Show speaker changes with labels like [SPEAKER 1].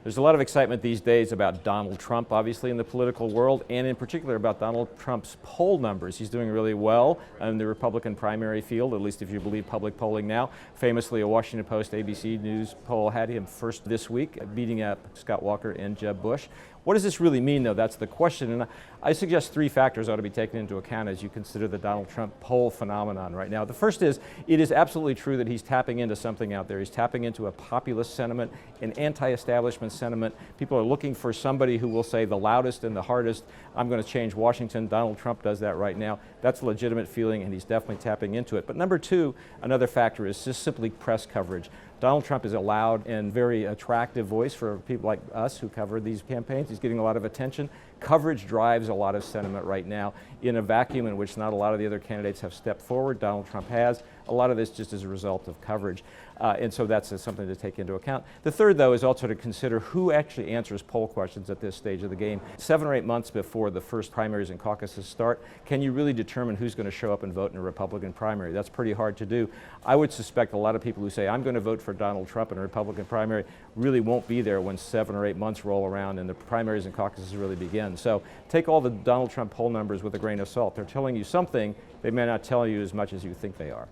[SPEAKER 1] There's a lot of excitement these days about Donald Trump, obviously, in the political world, and in particular about Donald Trump's poll numbers. He's doing really well in the Republican primary field, at least if you believe public polling now. Famously, a Washington Post ABC News poll had him first this week, beating up Scott Walker and Jeb Bush. What does this really mean, though? That's the question. And I suggest three factors ought to be taken into account as you consider the Donald Trump poll phenomenon right now. The first is, it is absolutely true that he's tapping into something out there. He's tapping into a populist sentiment, an anti-establishment sentiment. People are looking for somebody who will say the loudest and the hardest, I'm going to change Washington. Donald Trump does that right now. That's a legitimate feeling, and he's definitely tapping into it. But number two, another factor is just simply press coverage. Donald Trump is a loud and very attractive voice for people like us who cover these campaigns. He's getting a lot of attention. Coverage drives a lot of sentiment right now in a vacuum in which not a lot of the other candidates have stepped forward. Donald Trump has. A lot of this just as a result of coverage. And so that's something to take into account. The third, though, is also to consider who actually answers poll questions at this stage of the game. 7 or 8 months before the first primaries and caucuses start, can you really determine who's going to show up and vote in a Republican primary? That's pretty hard to do. I would suspect a lot of people who say, I'm going to vote for Donald Trump in a Republican primary, really won't be there when 7 or 8 months roll around and the primaries and caucuses really begin. So take all the Donald Trump poll numbers with a grain of salt. They're telling you something. They may not tell you as much as you think they are.